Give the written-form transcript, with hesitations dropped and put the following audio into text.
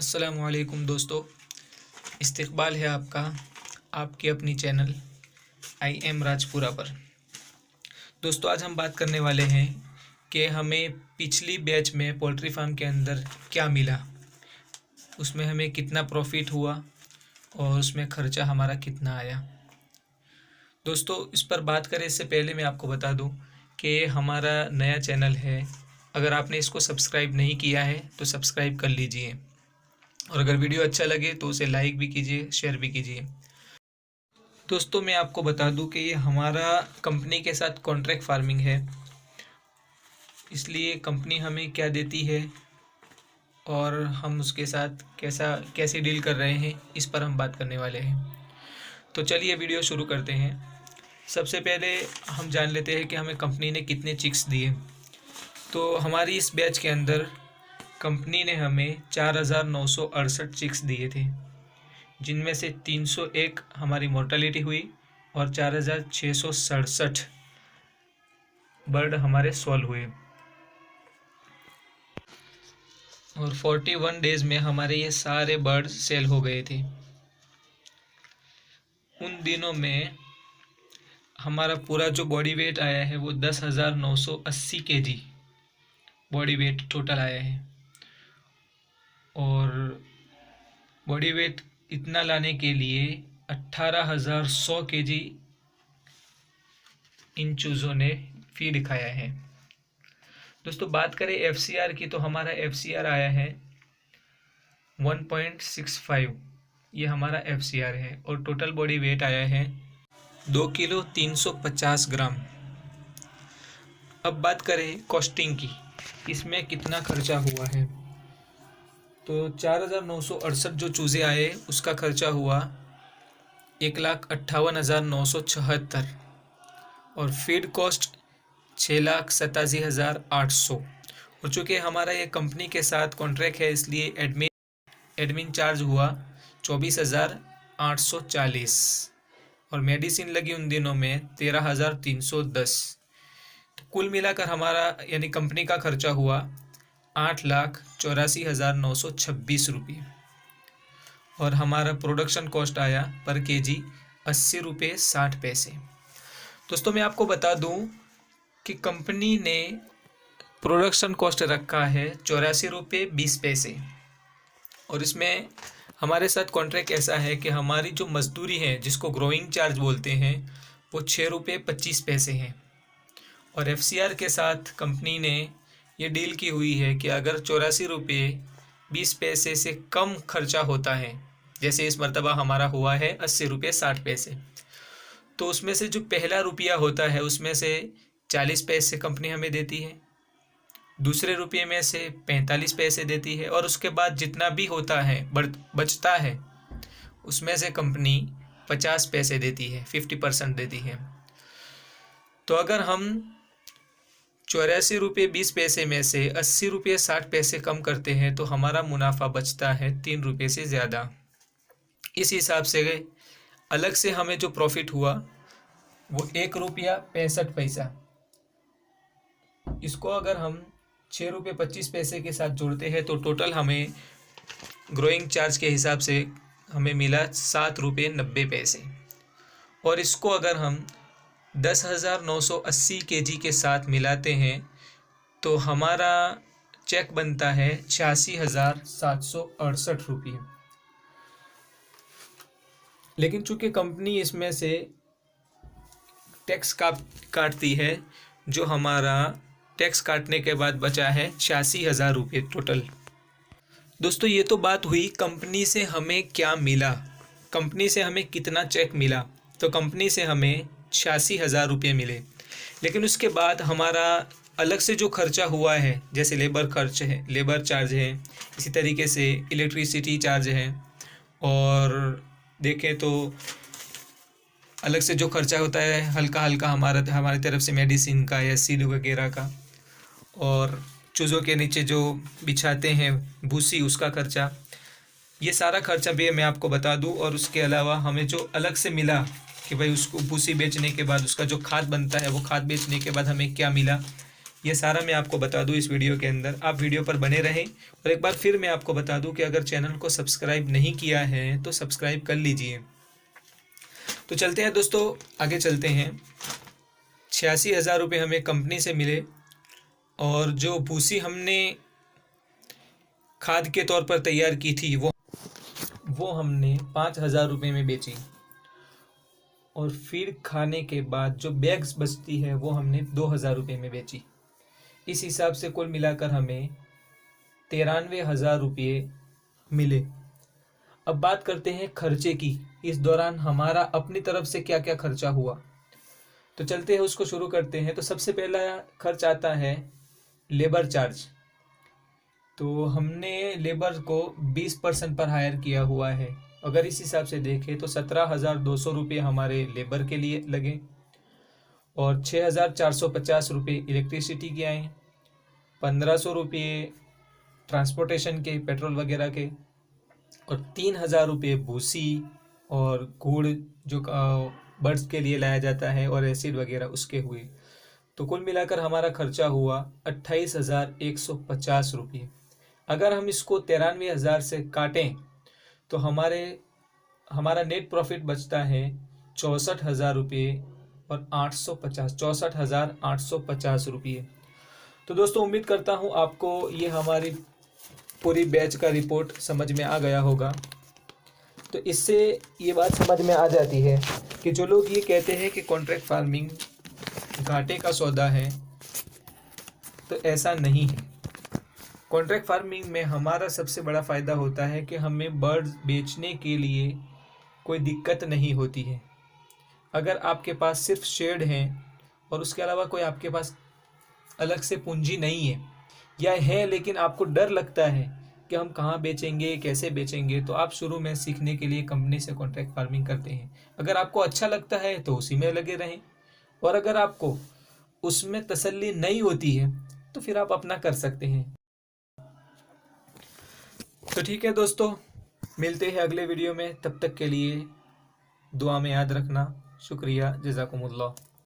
अस्सलामुअलैकुम दोस्तों, इस्तकबाल है आपका आपकी अपनी चैनल आई एम राजपुरा पर। दोस्तों, आज हम बात करने वाले हैं कि हमें पिछली बैच में पोल्ट्री फार्म के अंदर क्या मिला, उसमें हमें कितना प्रॉफिट हुआ और उसमें ख़र्चा हमारा कितना आया। दोस्तों, इस पर बात करें इससे पहले मैं आपको बता दूं कि हमारा नया चैनल है। अगर आपने इसको सब्सक्राइब नहीं किया है तो सब्सक्राइब कर लीजिए, और अगर वीडियो अच्छा लगे तो उसे लाइक भी कीजिए, शेयर भी कीजिए। दोस्तों, मैं आपको बता दूं कि ये हमारा कंपनी के साथ कॉन्ट्रैक्ट फार्मिंग है, इसलिए कंपनी हमें क्या देती है और हम उसके साथ कैसे डील कर रहे हैं, इस पर हम बात करने वाले हैं। तो चलिए वीडियो शुरू करते हैं। सबसे पहले हम जान लेते हैं कि हमें कंपनी ने कितने चिक्स दिए। तो हमारी इस बैच के अंदर कंपनी ने हमें 4,968 चिक्स दिए थे, जिनमें से 301 हमारी मोर्टेलिटी हुई और 4,667 बर्ड हमारे सोल हुए। और 41 डेज़ में हमारे ये सारे बर्ड सेल हो गए थे। उन दिनों में हमारा पूरा जो बॉडी वेट आया है वो 10,980 kg बॉडी वेट टोटल आया है। और बॉडी वेट इतना लाने के लिए 18,100 kg इन चूज़ों ने फीड खाया है। दोस्तों, बात करें FCR की, तो हमारा FCR आया है 1.65। ये हमारा FCR है और टोटल बॉडी वेट आया है 2 किलो 350 ग्राम। अब बात करें कॉस्टिंग की, इसमें कितना खर्चा हुआ है। तो 4,968 जो चूज़े आए उसका खर्चा हुआ 1,58,976 और फीड कॉस्ट 6,87,800। और चूँकि हमारा ये कंपनी के साथ कॉन्ट्रैक्ट है, इसलिए एडमिन चार्ज हुआ 24,840 और मेडिसिन लगी उन दिनों में 13,310। तो कुल मिलाकर हमारा यानी कंपनी का खर्चा हुआ 8,84,926 रुपये। और हमारा प्रोडक्शन कॉस्ट आया पर केजी 80 रुपये 60 पैसे। दोस्तों, मैं आपको बता दूं कि कंपनी ने प्रोडक्शन कॉस्ट रखा है 84 रुपये 20 पैसे। और इसमें हमारे साथ कॉन्ट्रैक्ट ऐसा है कि हमारी जो मजदूरी है, जिसको ग्रोइंग चार्ज बोलते हैं, वो 6 रुपये 25 पैसे हैं। और FCR के साथ कंपनी ने ये डील की हुई है कि अगर 84 रुपये 20 पैसे से कम खर्चा होता है, जैसे इस मरतबा हमारा हुआ है 80 रुपये 60 पैसे, तो उसमें से जो पहला रुपया होता है उसमें से 40 पैसे कंपनी हमें देती है, दूसरे रुपये में से 45 पैसे देती है, और उसके बाद जितना भी होता है बचता है उसमें से कंपनी 50 पैसे देती है, 50% देती है। तो अगर हम 84 रुपये 20 पैसे में से 80 रुपये 60 पैसे कम करते हैं तो हमारा मुनाफा बचता है 3 रुपये से ज़्यादा। इस हिसाब से अलग से हमें जो प्रॉफिट हुआ वो 1 रुपया 65 पैसा। इसको अगर हम 6 रुपये 25 पैसे के साथ जोड़ते हैं तो टोटल हमें ग्रोइंग चार्ज के हिसाब से हमें मिला 7 रुपये 90 पैसे। और इसको अगर हम 10,980 kg के साथ मिलाते हैं तो हमारा चेक बनता है 86,768 रुपये। लेकिन चूंकि कंपनी इसमें से टैक्स काटती है, जो हमारा टैक्स काटने के बाद बचा है 86,000 रुपये टोटल। दोस्तों, ये तो बात हुई कंपनी से हमें क्या मिला, कंपनी से हमें कितना चेक मिला। तो कंपनी से हमें 86,000 रुपये मिले। लेकिन उसके बाद हमारा अलग से जो खर्चा हुआ है, जैसे लेबर खर्च है, लेबर चार्ज है, इसी तरीके से इलेक्ट्रिसिटी चार्ज है, और देखें तो अलग से जो खर्चा होता है हल्का हल्का हमारी तरफ से मेडिसिन का या सीड वगैरह का, और चूज़ों के नीचे जो बिछाते हैं भूसी, उसका खर्चा, ये सारा खर्चा भी मैं आपको बता दूं। और उसके अलावा हमें जो अलग से मिला कि भाई उसको भूसी बेचने के बाद उसका जो खाद बनता है, वो खाद बेचने के बाद हमें क्या मिला, ये सारा मैं आपको बता दूं इस वीडियो के अंदर। आप वीडियो पर बने रहें। और एक बार फिर मैं आपको बता दूं कि अगर चैनल को सब्सक्राइब नहीं किया है तो सब्सक्राइब कर लीजिए। तो चलते हैं दोस्तों, आगे चलते हैं। 86,000 रुपये हमें कंपनी से मिले और जो भूसी हमने खाद के तौर पर तैयार की थी वो हमने 5,000 रुपये में बेची। और फिर खाने के बाद जो बैग्स बचती है वो हमने 2,000 रुपये में बेची। इस हिसाब से कुल मिलाकर हमें 93,000 रुपये मिले। अब बात करते हैं खर्चे की। इस दौरान हमारा अपनी तरफ से क्या क्या खर्चा हुआ, तो चलते हैं उसको शुरू करते हैं। तो सबसे पहला खर्च आता है लेबर चार्ज। तो हमने लेबर को 20% पर हायर किया हुआ है। अगर इस हिसाब से देखें तो 17,200 रुपये हमारे लेबर के लिए लगे और 6,450 रुपये इलेक्ट्रिसिटी के आए, 1,500 रुपये ट्रांसपोर्टेशन के, पेट्रोल वगैरह के, और 3,000 रुपये भूसी और गुड़ जो बर्ड्स के लिए लाया जाता है और एसिड वगैरह उसके हुए। तो कुल मिलाकर हमारा खर्चा हुआ 28,150 रुपये। अगर हम इसको 93,000 से काटें तो हमारा नेट प्रॉफिट बचता है 64,000 रुपये और 64,850 रुपये। तो दोस्तों उम्मीद करता हूँ आपको ये हमारी पूरी बैच का रिपोर्ट समझ में आ गया होगा। तो इससे ये बात समझ में आ जाती है कि जो लोग ये कहते हैं कि कॉन्ट्रैक्ट फार्मिंग घाटे का सौदा है, तो ऐसा नहीं है। कॉन्ट्रैक्ट फार्मिंग में हमारा सबसे बड़ा फ़ायदा होता है कि हमें बर्ड्स बेचने के लिए कोई दिक्कत नहीं होती है। अगर आपके पास सिर्फ शेड है और उसके अलावा कोई आपके पास अलग से पूंजी नहीं है, या है लेकिन आपको डर लगता है कि हम कहाँ बेचेंगे, कैसे बेचेंगे, तो आप शुरू में सीखने के लिए कंपनी से कॉन्ट्रैक्ट फार्मिंग करते हैं। अगर आपको अच्छा लगता है तो उसी में लगे रहें, और अगर आपको उसमें तसल्ली नहीं होती है तो फिर आप अपना कर सकते हैं। तो ठीक है दोस्तों, मिलते हैं अगले वीडियो में। तब तक के लिए दुआ में याद रखना। शुक्रिया, जज़ाकुमुल्लाह।